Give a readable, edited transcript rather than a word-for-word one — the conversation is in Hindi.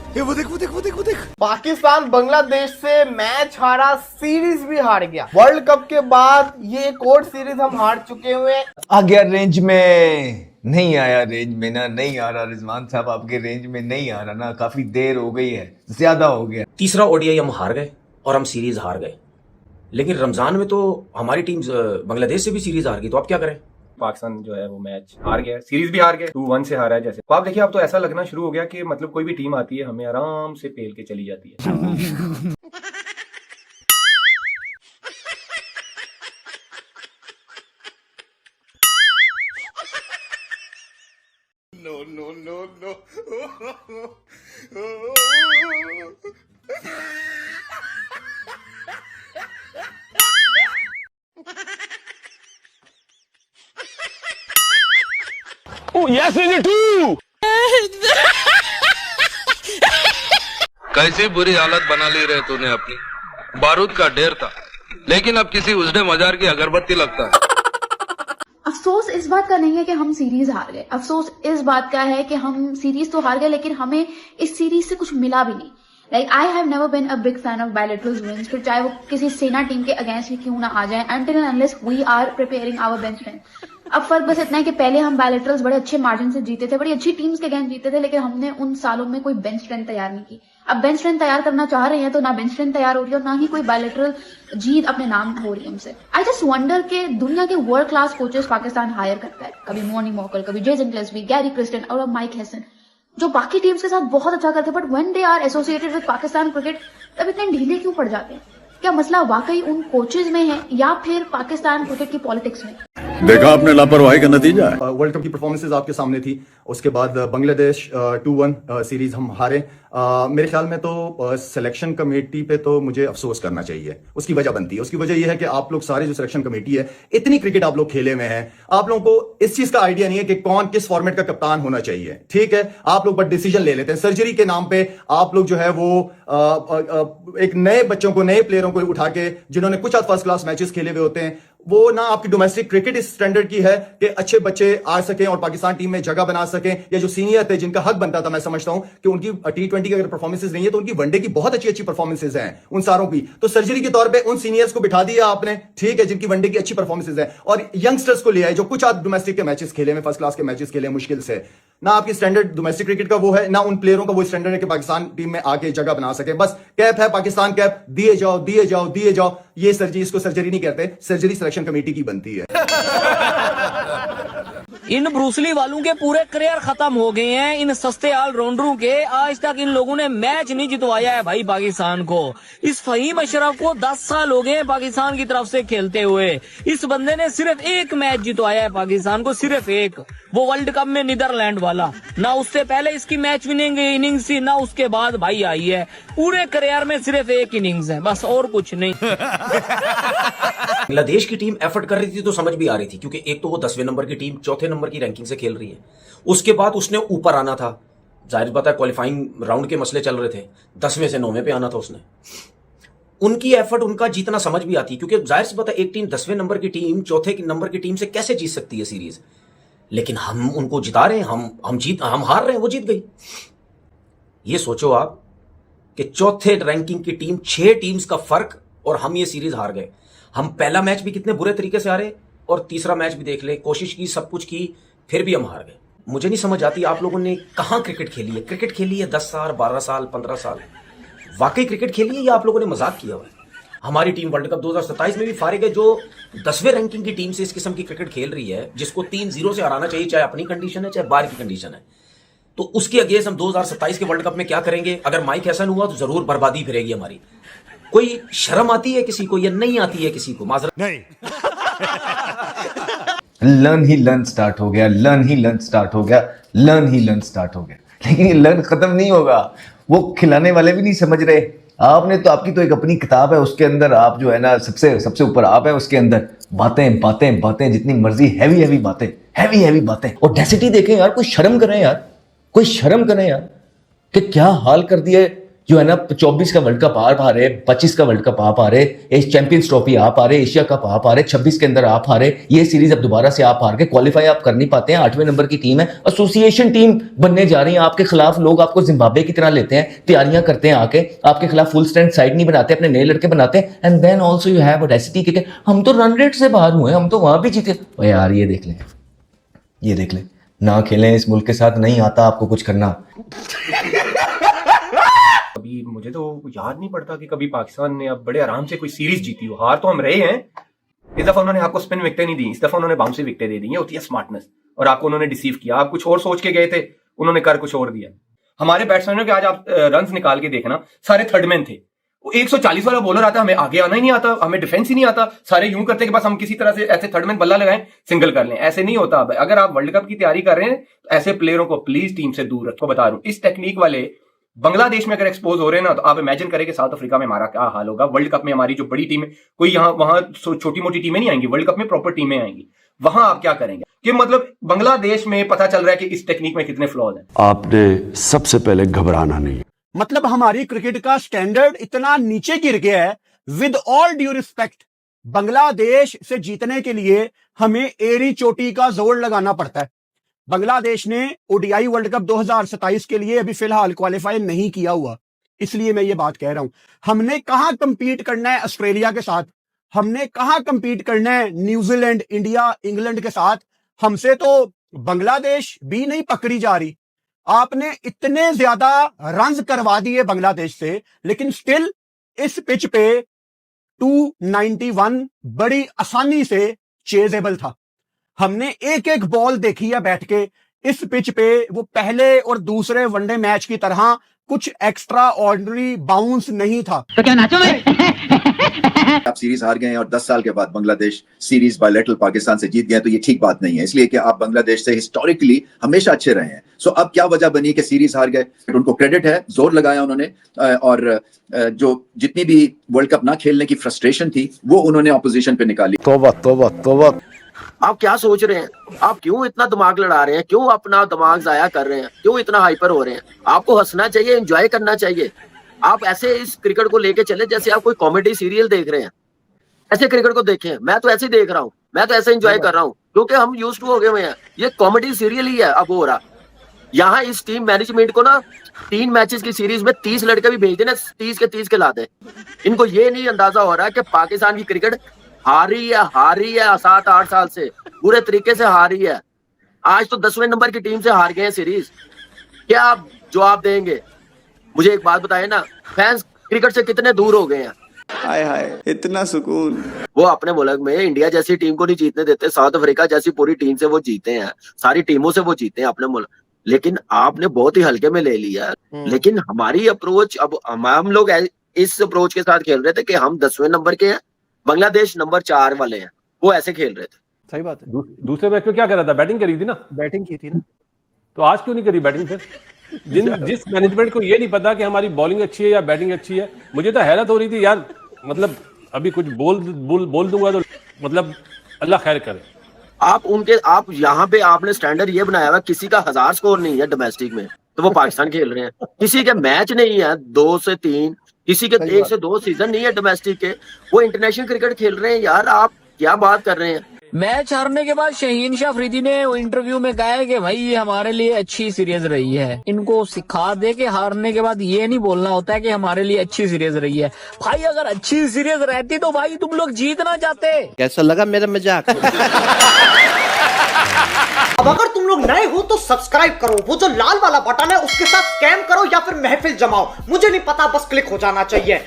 वो देख वो देख वो देख वो देख। पाकिस्तान बांग्लादेश से मैच हारा, सीरीज भी हार गया। वर्ल्ड कप के बाद ये एक और सीरीज हम हार चुके हुए। आ गया रेंज में, नहीं आया रेंज में ना, नहीं आ रहा रिजवान साहब, आपके रेंज में नहीं आ रहा ना, काफी देर हो गई है, ज्यादा हो गया। तीसरा ओडीआई हम हार गए और हम सीरीज हार गए, लेकिन रमजान में तो हमारी टीम बांग्लादेश से भी सीरीज हार गई, तो अब क्या करें? पाकिस्तान जो है वो मैच हार गया, सीरीज भी हार गए, 2-1 से हारा है जैसे। तो आप देखिए, अब तो ऐसा लगना शुरू हो गया कि मतलब कोई भी टीम आती है हमें आराम से पेल के चली जाती है। कैसी बुरी हालत बना ली रे तूने अपनी। बारूद का ढेर था, लेकिन अब किसी उजड़े मजार की अगरबत्ती लगता है। अफसोस इस बात का नहीं है कि हम सीरीज हार गए, अफसोस इस बात का है कि हम सीरीज तो हार गए लेकिन हमें इस सीरीज से कुछ मिला भी नहीं। Like I have never been a big fan of bilateral wins, फिर चाहे वो किसी सेना टीम के अगेंस्ट ही क्यों ना आ जाए, until and unless we are preparing our bench strength. अब फर्क बस इतना है कि पहले हम बायलैटरल्स बड़े अच्छे मार्जिन से जीते थे, बड़ी अच्छी टीम्स के अगेंस्ट जीते थे, लेकिन हमने उन सालों में कोई बेंच स्ट्रेंथ तैयार नहीं की। अब बेंच स्ट्रेंथ तैयार करना चाह रहे हैं तो ना बेंच स्ट्रेंथ तैयार हो रही है और ना ही कोई बायलैटरल जीत अपने नाम हो रही है हमसे। आई जस्ट वंडर के दुनिया के world class coaches Pakistan hire करता है, कभी मोनी मोकल, कभी जेसन क्लेस्वी, गैरी क्रिस्टन और अब माइक हेसन, जो बाकी टीम्स के साथ बहुत अच्छा करते हैं, but when they are associated with Pakistan cricket तब इतने ढीले क्यों पड़ जाते हैं? क्या मसला वाकई उन कोचेज में है या फिर पाकिस्तान क्रिकेट की पॉलिटिक्स में? देखा आपने लापरवाही का नतीजा है। वर्ल्ड कप की परफॉर्मेंसेज आपके सामने थी, उसके बाद बांग्लादेश 2-1 सीरीज हम हारे। मेरे ख्याल में तो सिलेक्शन कमेटी पे तो मुझे अफसोस करना चाहिए, उसकी वजह बनती है। उसकी वजह यह है कि आप लोग सारे जो सिलेक्शन कमेटी है, इतनी क्रिकेट आप लोग खेले में हैं, आप लोगों को इस चीज का आइडिया नहीं है कि कौन किस फॉर्मेट का कप्तान होना चाहिए। ठीक है, आप लोग बट डिसीजन ले लेते हैं सर्जरी के नाम पे। आप लोग जो है वो एक नए बच्चों को, नए प्लेयरों को उठा के, जिन्होंने कुछ फर्स्ट क्लास मैचेस खेले हुए होते हैं, वो ना आपकी डोमेस्टिक क्रिकेट इस स्टैंडर्ड की है कि अच्छे बच्चे आ सकें और पाकिस्तान टीम में जगह बना सकें, या जो सीनियर थे जिनका हक बनता था, मैं समझता हूं कि उनकी T20 की अगर परफॉर्मेंसेज नहीं है तो उनकी वनडे की बहुत अच्छी अच्छी परफॉर्मेंसेज हैं उन सारों की। तो सर्जरी के तौर पे उन सीनियर्स को बिठा दिया आपने, ठीक है, जिनकी वनडे की अच्छी परफॉर्मेंसेज है, और यंगस्टर्स को ले आए जो कुछ आप डोमेस्टिक के मैचेस खेले में, फर्स्ट क्लास के मैचेस खेले मुश्किल से। ना आपकी स्टैंडर्ड डोमेस्टिक क्रिकेट का वो है, ना उन प्लेयरों का वो स्टैंडर्ड है कि पाकिस्तान टीम में आके जगह बना सके। बस कैप है, पाकिस्तान कैप, दिए जाओ दिए जाओ दिए जाओ। ये सर्जरी, इसको सर्जरी नहीं कहते, सर्जरी सिलेक्शन कमेटी की बनती है। इन ब्रूसली वालों के पूरे करियर खत्म हो गए हैं, इन सस्ते ऑलराउंडरों के। आज तक इन लोगों ने मैच नहीं जितवाया है भाई पाकिस्तान को। इस फहीम अशरफ को 10 साल हो गए हैं पाकिस्तान की तरफ से खेलते हुए। इस बंदे ने सिर्फ एक मैच जितवाया है पाकिस्तान को, सिर्फ एक, वो वर्ल्ड कप में नीदरलैंड वाला। ना उससे पहले इसकी मैच विनिंग इनिंग्स थी, ना उसके बाद भाई आई है। पूरे करियर में सिर्फ एक इनिंग्स है बस, और कुछ नहीं। बांग्लादेश की टीम एफर्ट कर रही थी तो समझ भी आ रही थी, क्योंकि एक तो वो 10वें नंबर की टीम 4थे नंबर की रैंकिंग से खेल रही है, उसके बाद उसने ऊपर आना था। जाहिर बात है, क्वालिफाइंग राउंड के मसले चल रहे थे, 10वें से 9वें पे आना था उसने। उनकी एफर्ट, उनका जीतना समझ भी आती है, क्योंकि जाहिर सी बात है, एक टीम 10वें नंबर की टीम 4थे नंबर की टीम से कैसे जीत सकती है सीरीज। लेकिन हम उनको जिता रहे हैं, हम हार रहे हैं, वो जीत गई। ये सोचो आप कि 4थे रैंकिंग की टीम, 6 टीम्स का फर्क, और हम ये सीरीज हार गए। हम पहला मैच भी कितने बुरे तरीके से हारे, और तीसरा मैच भी देख ले, कोशिश की, सब कुछ की, फिर भी हम हार गए। मुझे नहीं समझ आती आप लोगों ने कहां क्रिकेट खेली है। क्रिकेट खेली है 10 साल, 12 साल, 15 साल, वाकई क्रिकेट खेली है या आप लोगों ने मजाक किया हुआ है? हमारी टीम वर्ल्ड कप 2027 में भी फारिग है, जो 10वें रैंकिंग की टीम से इस किस्म की क्रिकेट खेल रही है, जिसको 3-0 से हराना चाहिए, चाहे अपनी कंडीशन है चाहे बाहर की कंडीशन है। तो उसके अगेंस्ट हम 2027 के वर्ल्ड कप में क्या करेंगे? अगर माइक हैसन हुआ तो जरूर बर्बादी फिरेगी हमारी। कोई शर्म आती है किसी को या नहीं आती है किसी को? माजरत नहीं। लर्न ही लर्न स्टार्ट हो गया, लर्न ही लर्न स्टार्ट हो गया, लर्न ही लर्न स्टार्ट हो गया, लेकिन ये लर्न खत्म नहीं होगा। वो खिलाने वाले भी नहीं समझ रहे। आपने तो, आपकी तो एक अपनी किताब है, उसके अंदर आप जो है ना, सबसे ऊपर आप है, उसके अंदर बातें बातें बातें, जितनी मर्जी हैवी बातें, हैवी बातें। और डेंसिटी देखें यार, कोई शर्म करें यार, कोई शर्म करें यार, कि क्या हाल कर दिए जो है ना 24 का वर्ल्ड कप आप हारे, 25 का वर्ल्ड कप आप हारे, चैंपियंस ट्रॉफी आप हारे, एशिया कप आप हारे, 26 के अंदर आप हारे, ये सीरीज अब दोबारा से आप हार गए, क्वालिफाई आप कर नहीं पाते हैं, 8वें नंबर की टीम है, एसोसिएशन टीम बनने जा रही है, आपके खिलाफ लोग आपको जिम्बाब्वे की तरह लेते हैं, तैयारियां करते हैं, आके आपके खिलाफ फुल स्ट्रेंथ साइड नहीं बनाते, अपने नए लड़के बनाते हैं, and then also you have audacity कि हम तो रन रेट से बाहर हुए, हम तो वहां भी जीते। यार ये देख लें, ये देख लें, ना खेलें इस मुल्क के साथ, नहीं आता आपको कुछ करना। अभी मुझे तो याद नहीं पड़ता कि कभी पाकिस्तान ने अब बड़े आराम से कोई सीरीज जीती हो। हार तो हम रहे हैं, इस दफा उन्होंने आपको स्पिन विकेटें नहीं दी, इस दफा उन्होंने बाउंसी विकेटें दे दी। ये होती है स्मार्टनेस, और आपको उन्होंने डिसीव किया। आप कुछ और सोच के गए थे, उन्होंने कर कुछ और दिया। हमारे बैट्समैनों के आज आप रन निकाल के देखना, सारे थर्डमैन थे। 140 वाला बॉलर आता, हमें आगे आना ही नहीं आता, हमें डिफेंस ही नहीं आता, सारे यूं करते कि बस हम किसी तरह से ऐसे थर्डमैन बल्ला लगाएं, सिंगल कर लें। ऐसे नहीं होता। अगर आप वर्ल्ड कप की तैयारी कर रहे हैं तो ऐसे प्लेयरों को प्लीज टीम से दूर रखो। बता रहा हूं, इस टेक्निक वाले बांग्लादेश में अगर एक्सपोज हो रहे हैं ना, तो आप इमेजिन करें कि साउथ अफ्रीका में हमारा क्या हाल होगा। वर्ल्ड कप में हमारी जो बड़ी टीम है, कोई यहाँ वहां छोटी मोटी टीमें नहीं आएंगी, वर्ल्ड कप में प्रॉपर टीमें आएंगी। वहां आप क्या करेंगे कि मतलब बांग्लादेश में पता चल रहा है कि इस टेक्निक में कितने फ्लॉज हैं। आपने सबसे पहले घबराना नहीं। मतलब हमारी क्रिकेट का स्टैंडर्ड इतना नीचे गिर गया है। With all due respect, Bangladesh से जीतने के लिए हमें एड़ी चोटी का जोर लगाना पड़ता है। बांग्लादेश ने ओडीआई वर्ल्ड कप 2027 के लिए अभी फिलहाल क्वालिफाई नहीं किया हुआ, इसलिए मैं ये बात कह रहा हूं। हमने कहां कंपीट करना है ऑस्ट्रेलिया के साथ, हमने कहां कंपीट करना है न्यूजीलैंड, इंडिया, इंग्लैंड के साथ। हमसे तो बांग्लादेश भी नहीं पकड़ी जा रही। आपने इतने ज्यादा रन्स करवा दिए बांग्लादेश से, लेकिन स्टिल इस पिच पे 291 बड़ी आसानी से चेजेबल था। हमने एक एक बॉल देखी है बैठ के इस पिच पे। वो पहले और दूसरे वनडे मैच की तरह कुछ एक्स्ट्रा ऑर्डिनरी बाउंस नहीं था। तो क्या नाचो मैं? आप सीरीज हार गए और 10 साल के बाद बांग्लादेश सीरीज बायलैटरल पाकिस्तान से जीत गए, तो ये ठीक बात नहीं है, इसलिए कि आप बांग्लादेश से हिस्टोरिकली हमेशा अच्छे रहे हैं। सो अब क्या वजह बनी कि सीरीज हार गए? उनको क्रेडिट है, जोर लगाया उन्होंने, और जो जितनी भी वर्ल्ड कप ना खेलने की फ्रस्ट्रेशन थी वो उन्होंने ऑपोजिशन पे निकाली। तौबा तौबा तौबा। आप क्या सोच रहे हैं? आप क्यों इतना दिमाग लड़ा रहे हैं? क्यों अपना दिमाग जाया कर रहे हैं? क्यों इतना हाइपर हो रहे हैं? आपको हंसना चाहिए, एंजॉय करना चाहिए। आप ऐसे इस क्रिकेट को लेके चले जैसे आप कोई कॉमेडी सीरियल देख रहे हैं। ऐसे क्रिकेट को देखें। मैं तो ऐसे ही देख रहा हूँ, मैं तो ऐसे एंजॉय कर रहा हूँ, क्योंकि हम यूज्ड टू हो गए हुए हैं। ये कॉमेडी सीरियल ही है अब हो रहा। यहाँ इस टीम मैनेजमेंट को ना 3 मैचेस की सीरीज में 30 लड़के भी भेज देना, 30 के 30 खिलाते। इनको ये नहीं अंदाजा हो रहा कि पाकिस्तान की क्रिकेट हारी है 7-8 साल से, पूरे तरीके से हारी है। आज तो 10वें नंबर की टीम से हार गए हैं सीरीज। क्या आप जवाब देंगे? मुझे एक बात बताए ना, फैंस क्रिकेट से कितने दूर हो गए हैं? हाय हाय, इतना सुकून। वो अपने मुल्क में इंडिया जैसी टीम को नहीं जीतने देते, साउथ अफ्रीका जैसी पूरी टीम से वो जीते हैं, सारी टीमों से वो जीते हैं अपने मुल्क। लेकिन आपने बहुत ही हल्के में ले लिया। लेकिन हमारी अप्रोच, अब हम लोग इस अप्रोच के साथ खेल रहे थे कि हम 10वें नंबर के हैं, बांग्लादेश नंबर 4 वाले हैं, वो ऐसे खेल रहे थे। सही बात है। दूसरे मैच में क्या कर रहा था? बैटिंग करी थी ना, बैटिंग की थी ना, तो आज क्यों नहीं करी बैटिंग फिर? जिस मैनेजमेंट को ये नहीं पता कि हमारी बॉलिंग अच्छी है या बैटिंग अच्छी है। मुझे तो हैरत हो रही थी यार, मतलब अभी कुछ बोल दूंगा तो मतलब अल्लाह खैर करे। आप यहाँ पे आपने स्टैंडर्ड ये बनाया हुआ, किसी का 1000 स्कोर नहीं है डोमेस्टिक में, तो वो पाकिस्तान खेल रहे हैं। किसी के मैच नहीं है 2 से 3, किसी के 1 से 2 सीजन नहीं है डोमेस्टिक के, वो इंटरनेशनल क्रिकेट खेल रहे हैं। यार आप क्या बात कर रहे हैं? मैच हारने के बाद शहीन शाह अफरीदी ने इंटरव्यू में कहा है कि भाई ये हमारे लिए अच्छी सीरीज रही है। इनको सिखा दे कि हारने के बाद ये नहीं बोलना होता है कि हमारे लिए अच्छी सीरीज रही है। भाई अगर अच्छी सीरीज रहती तो भाई तुम लोग जीतना चाहते। कैसा लगा मेरा मजाक? अब अगर तुम लोग नए हो तो सब्सक्राइब करो, वो जो लाल वाला बटन है उसके साथ स्कैम करो या फिर महफिल जमाओ, मुझे नहीं पता, बस क्लिक हो जाना चाहिए।